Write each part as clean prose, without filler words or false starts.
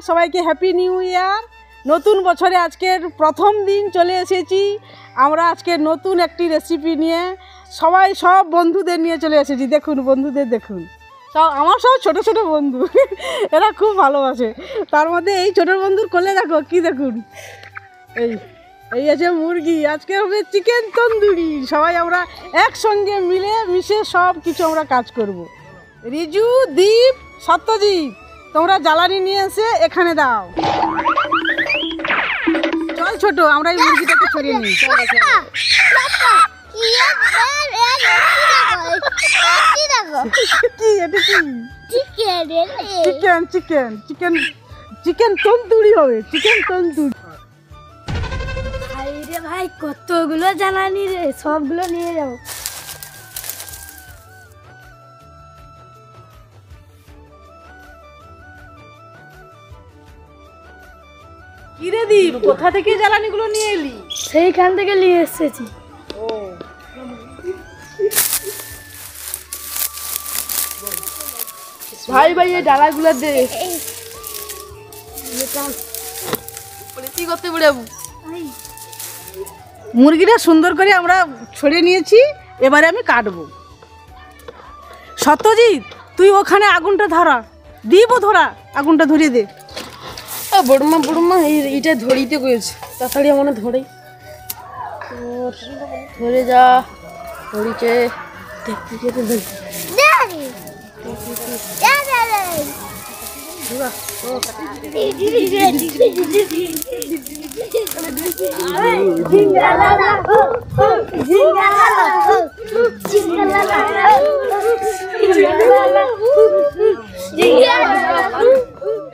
সবাইকে happy new year. নতুন বছরে আজকের প্রথম দিন চলে এসেছি আমরা। আজকে নতুন একটি রেসিপি নিয়ে সব বন্ধুদের নিয়ে চলে এসেছি। দেখুন বন্ধুদের, দেখুন আমার সব ছোটো ছোটো বন্ধু, এরা খুব ভালোবাসে। তার মধ্যে এই ছোটো বন্ধুর কোলে দেখো কি, দেখুন এই আছে মুরগি। আজকে হবে চিকেন তন্দুরি। সবাই আমরা একসঙ্গে মিলে মিশে সব কিছু আমরা কাজ করব। রিজু, দীপ, সত্যজিৎ, তোমরা জ্বালানি নিয়ে এসে এখানে দাও। চল ছোট, আমরা এই মুরগিটাকে ছড়িয়ে নিই। চিকেন তন্দুরি হবে, চিকেন তন্দুরি। ভাই কতগুলো জ্বালানি রে, সবগুলো নিয়ে যাবো। কিরে দীপ, কোথা থেকে জ্বালানিগুলো নিয়ে এলি? সেইখান থেকে নিয়ে এসেছি। ভাই ভাই এই ডালাগুলো দে। কি করতে বেড়াবো? মুরগিটা সুন্দর করে আমরা ছড়িয়ে নিয়েছি, এবারে আমি কাটবো। সত্যজিৎ, তুই ওখানে আগুনটা ধরা, দিব ধরা, আগুনটা ধরিয়ে দে। বড়মা এইটা ধরিতে করেছে, তাড়াতাড়ি মনে ধরে ধরে যা ধরিছে।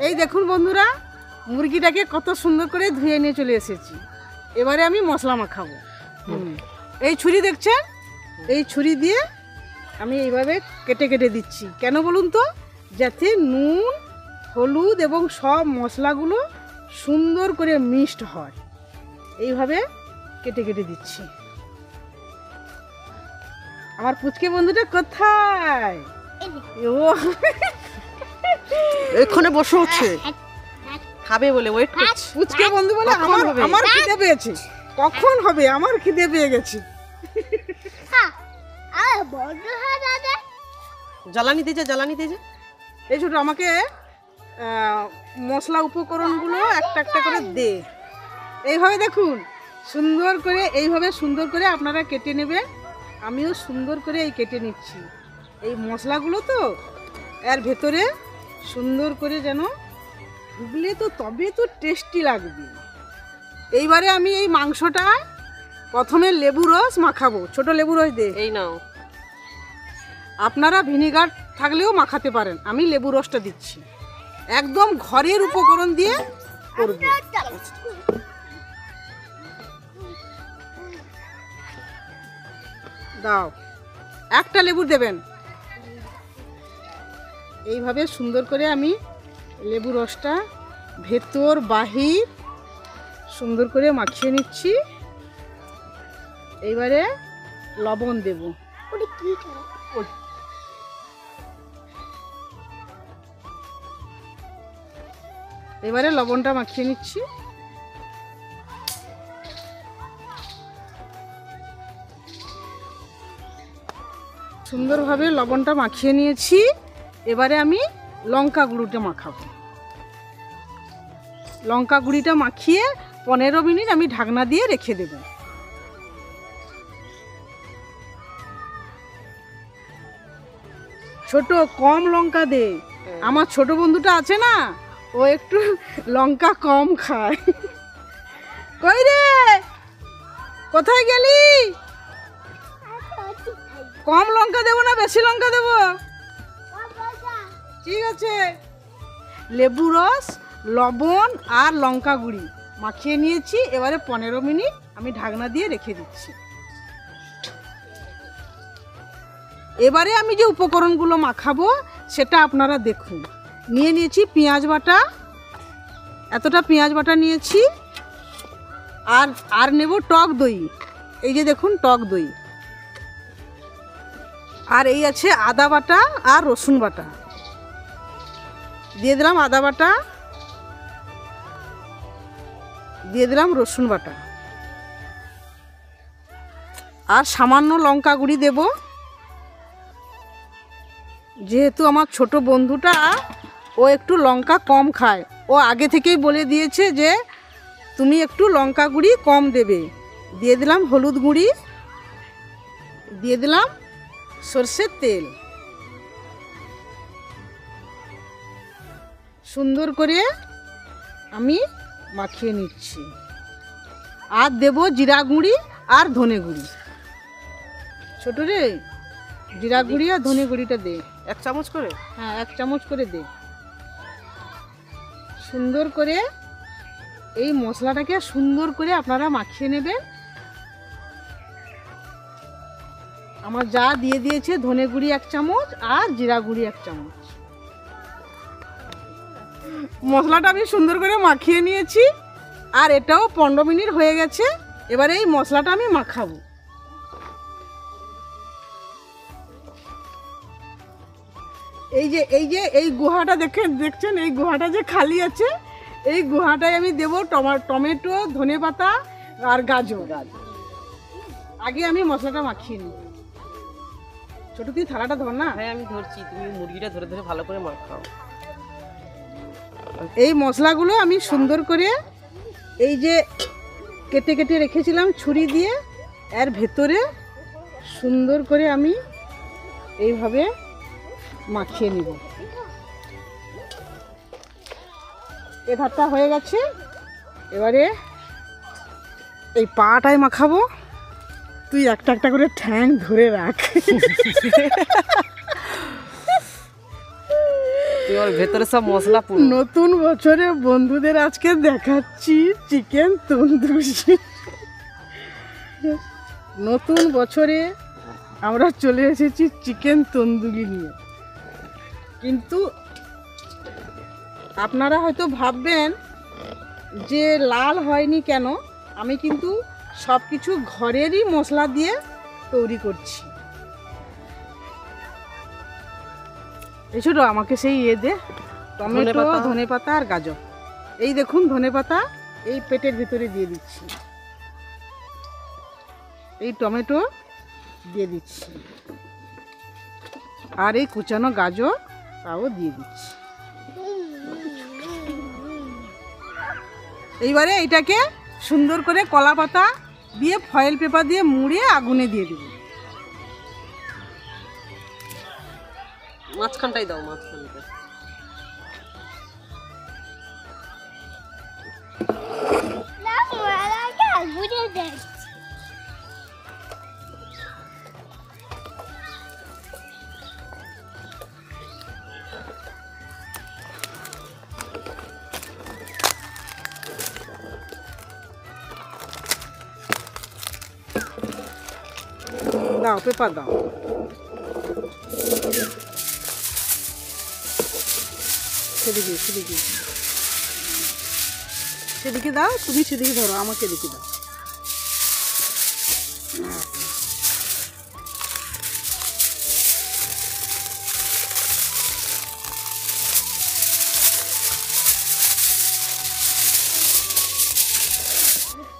এই দেখুন বন্ধুরা, মুরগিটাকে কত সুন্দর করে ধুয়ে নিয়ে চলে এসেছি। এবারে আমি মশলা মাখাবো। এই ছুরি দেখছেন, এই ছুরি দিয়ে আমি এইভাবে কেটে কেটে দিচ্ছি। কেন বলুন তো? যাতে নুন, হলুদ এবং সব মশলাগুলো সুন্দর করে মিক্সড হয়। এইভাবে কেটে কেটে দিচ্ছি। আমার পুচকে বন্ধুটা কোথায়? ও এখানে বসে আছে, খাবে বলে ওয়েট করছে। পুচকে বন্ধু বলে আমার খিদে পেয়েছে। কখন হবে? আমার খিদে পেয়ে গেছে। জ্বালানি দিয়েছে, জ্বালানি দিয়েছে। এই ছোট, আমাকে মশলা উপকরণগুলো একটা একটা করে দে। এইভাবে দেখুন, সুন্দর করে এইভাবে সুন্দর করে আপনারা কেটে নেবেন। আমিও সুন্দর করে এই কেটে নিচ্ছি। এই মশলাগুলো তো এর ভেতরে সুন্দর করে যেন ঢুকলে তো তবে তো টেস্টি লাগবে। এইবারে আমি এই মাংসটা প্রথমে লেবু রস মাখাবো। ছোট লেবু রস দে। এই নাও। আপনারা ভিনিগার থাকলেও মাখাতে পারেন, আমি লেবু রসটা দিচ্ছি। একদম ঘরের উপকরণ দিয়ে করব। দাও, একটা লেবু দেবেন। এইভাবে সুন্দর করে আমি লেবু রসটা ভেতর বাহির সুন্দর করে মাখিয়ে নিচ্ছি। এইবারে লবণ দেব। এবারে লবণটা মাখিয়ে নিচ্ছি। সুন্দরভাবে লবণটা মাখিয়ে নিয়েছি। এবারে আমি লঙ্কা গুঁড়োটা মাখাবো। লঙ্কা গুঁড়িটা মাখিয়ে 15 মিনিট আমি ঢাকনা দিয়ে রেখে দেব। ছোট, কম লঙ্কা দে। আমার ছোট বন্ধুটা আছে না, ও একটু লঙ্কা কম খায়। কই রে, কোথায় গেলি? কম লঙ্কা দেবো না বেশি লঙ্কা দেবো? ঠিক আছে। লেবু রস, লবণ আর লঙ্কা গুঁড়ি মাখিয়ে নিয়েছি। এবারে 15 মিনিট আমি ঢাকনা দিয়ে রেখে দিচ্ছি। এবারে আমি যে উপকরণগুলো মাখাবো সেটা আপনারা দেখুন। নিয়ে নিয়েছি পেঁয়াজ বাটা, এতটা পেঁয়াজ বাটা নিয়েছি। আর নেব টক দই। এই যে দেখুন টক দই। আর এই আছে আদা বাটা আর রসুন বাটা। দিয়ে দিলাম আদা বাটা দিয়ে দিলাম রসুন বাটা, আর সামান্য লঙ্কা গুঁড়ি দেব। যেহেতু আমার ছোট বন্ধুটা ও একটু লঙ্কা কম খায়, ও আগে থেকেই বলে দিয়েছে যে তুমি একটু লঙ্কা গুঁড়ি কম দেবে। দিয়ে দিলাম হলুদ গুঁড়ি, দিয়ে দিলাম সরষের তেল। সুন্দর করে আমি মাখিয়ে নিচ্ছি। আর দেব জিরা গুঁড়ি আর ধনে গুঁড়ি। ছোট রে, জিরা গুঁড়ি আর ধনে গুঁড়িটা দে 1 চামচ করে। হ্যাঁ 1 চামচ করে দে। সুন্দর করে এই মশলাটাকে সুন্দর করে আপনারা মাখিয়ে নেবেন। আমার যা দিয়ে দিয়েছে ধনে গুঁড়ি 1 চামচ আর জিরা গুঁড়ি 1 চামচ। মশলাটা আমি সুন্দর করে মাখিয়ে নিয়েছি, আর এটাও 15 মিনিট হয়ে গেছে। এবারে এই মশলাটা আমি মাখাবো। এই গুহাটা দেখছেন, এই গুহাটা যে খালি আছে, এই গুহাটায় আমি দেবো টমেটো, ধনেপাতা আর গাজর। আগে আমি মশলাটা মাখিয়ে নিই। ছোট তুই থালাটা ধর না। হ্যাঁ আমি ধরছি, তুমি মুরগিটা ধরে ধরে ভালো করে মাখাও। এই মশলাগুলো আমি সুন্দর করে এই যে কেটে কেটে রেখেছিলাম ছুরি দিয়ে, এর ভেতরে সুন্দর করে আমি এইভাবে মাখিয়ে নিব। এ ধারটা হয়ে গেছে। এবারে এই পাটায় মাখাবো। তুই একটা একটা করে ঠ্যাং ধরে রাখ। ওর ভেতরে সব মশলা পুরো। নতুন বছরে বন্ধুদের আজকে দেখাচ্ছি চিকেন তন্দুরি। নতুন বছরে আমরা চলে এসেছি চিকেন তন্দুরি নিয়ে। কিন্তু আপনারা হয়তো ভাববেন যে লাল হয়নি কেন। আমি কিন্তু সব কিছু ঘরেরই মশলা দিয়ে তৈরি করছি। এই ছোট আমাকে সেই দে, টমেটো, ধনেপাতা আর গাজর। এই দেখুন ধনেপাতা এই পেটের ভিতরে দিয়ে দিচ্ছি, এই টমেটো দিয়ে দিচ্ছি, আর এই কুচানো গাজর তাও দিয়ে দিচ্ছি। এইবারে এইটাকে সুন্দর করে কলা পাতা দিয়ে ফয়েল পেপার দিয়ে মুড়ে আগুনে দিয়ে দেব। মাঝখানটাই দাও, মাঝখানটা। দাও পেপার দাও। সেদিকে সেদিকে সেদিকে দাও, তুমি সেদিকে ধরো, আমাকে এদিকে দাও।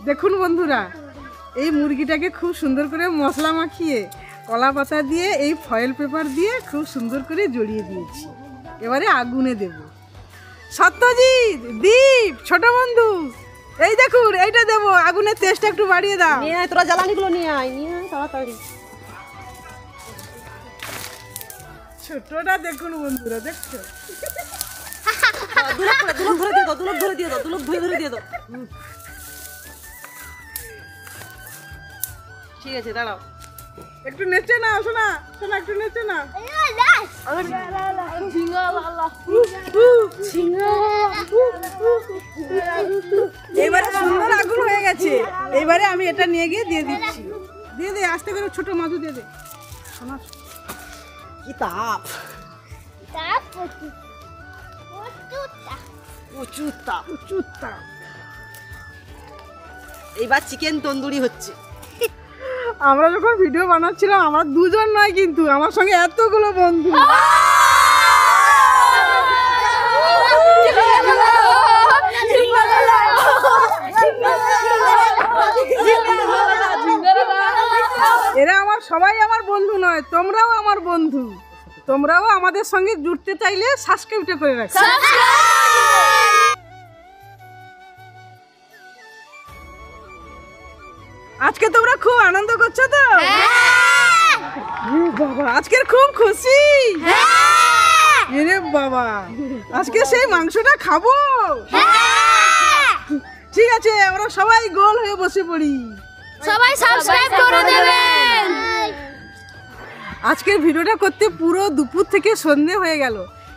দেখুন বন্ধুরা, এই মুরগিটাকে খুব সুন্দর করে মশলা মাখিয়ে কলা পাতা দিয়ে এই ফয়েল পেপার দিয়ে খুব সুন্দর করে জড়িয়ে দিয়েছি। এবারে আগুনে দেব। সত্যজিৎ, দীপ, ছোট বন্ধু, এই দেখুন এইটা দেবো। আগুনের তেজটা একটু বাড়িয়ে দাও। নিয়ে আয়, তোরা জ্বালানিগুলো নিয়ে আয়, নিয়ে আয় তাড়াতাড়ি। ছোটটা দেখুন বন্ধুরা, দেখছো? দুলক ধরে দিয়ে দাও, দুলক ধরে দিয়ে দাও, দুলক ধরে দিয়ে দাও। ঠিক আছে দাঁড়াও, একটু নেচে না শোনা, শোনা একটু নেচে না। এবারে সুন্দর আগুন হয়ে গেছে। এবারে আমি এটা নিয়ে গিয়ে দিয়ে দিচ্ছি। দিয়ে দে, আস্তে করে ছোট মাছও দিয়ে দে। শোনা কি তাপ, প্রচুর তাপ। প্রচুর তাপ। এইবার চিকেন তন্দুরি হচ্ছে। আমরা যখন ভিডিও বানাচ্ছিলাম, আমরা দুজন নয় কিন্তু আমার সঙ্গে এতগুলো বন্ধু। সবাই আমার বন্ধু নয়, তোমরাও আমার বন্ধু। তোমরাও আমাদের সঙ্গে জুড়তে চাইলে সাবস্ক্রাইবটা করে রাখো। আজকে তোমরা খুব আনন্দ করছো তো? বাবা আজকের খুব খুশি। বাবা আজকে সেই মাংসটা খাবো। ঠিক আছে, আমরা সবাই গোল হয়ে বসে পড়ি। সবাই সাবস্ক্রাইব করে দেবেন। আজকের ভিডিওটা করতে পুরো দুপুর থেকে সন্ধে হয়ে গেল,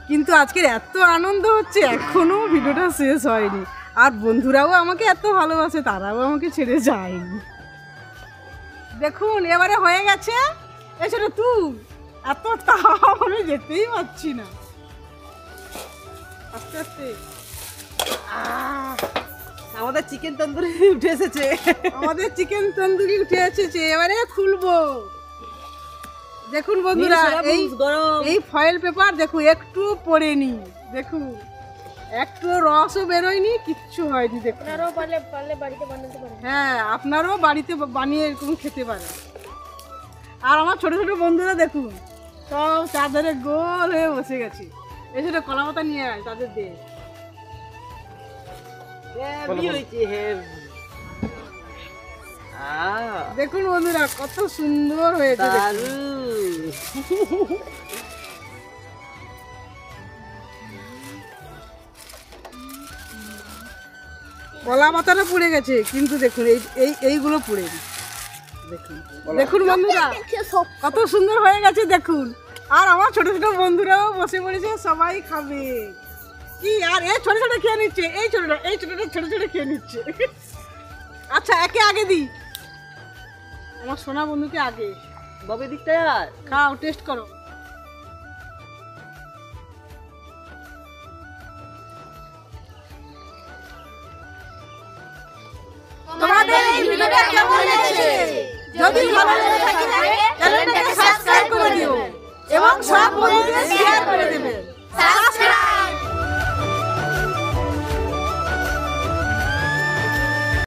কিন্তু আজকের এত আনন্দ হচ্ছে এখনো ভিডিওটা শেষ হয়নি। আর বন্ধুরাও আমাকে এত ভালোবাসে, তারাও আমাকে ছেড়ে যায়নি। দেখুন এবারে হয়ে গেছে। এছাড়া তুই এত তাপ আমি যেতেই পারছি না। আস্তে আস্তে আমাদের চিকেন তন্দুরি উঠে এসেছে। আমাদের চিকেন তন্দুরি উঠে এসেছে, এবারে খুলবো। দেখুন বন্ধুরা, এই ফয়েল পেপার দেখুন একটু পড়েনি, দেখুন একটু রসও বেরোয়নি, কিচ্ছু হয়নি। দেখুন হ্যাঁ, আপনারাও বাড়িতে বানিয়ে এরকম খেতে পারেন। আর আমার ছোট ছোট বন্ধুরা দেখুন সব চারধারে গোল হয়ে বসে গেছে। এসে কলা পাতা নিয়ে আয়, তাদের দে। দেখুন বন্ধুরা কত সুন্দর হয়েছে। কলা পাতাটা পুড়ে গেছে, কিন্তু দেখুন এইগুলো পুড়েনি। দেখুন দেখুন বন্ধুরা কত সুন্দর হয়ে গেছে দেখুন। আর আমার ছোট ছোট বন্ধুরাও বসে পড়েছে, সবাই খাবে। কি আর এই ছোট ছোট খেয়ে নিচ্ছে, এই ছোটটা ছোট ছোট খেয়ে নিচ্ছে। আচ্ছা একে আগে দিই, আমার সোনা বন্ধুকে আগে। বাবা দিকটা খাও, টেস্ট করো। তোমাদের এই ভিডিওটা কেমন লেগেছে? যদি ভালো লেগে থাকে চ্যানেলটাকে সাবস্ক্রাইব করে দিও এবং সব বন্ধুদের শেয়ার করে দেবে।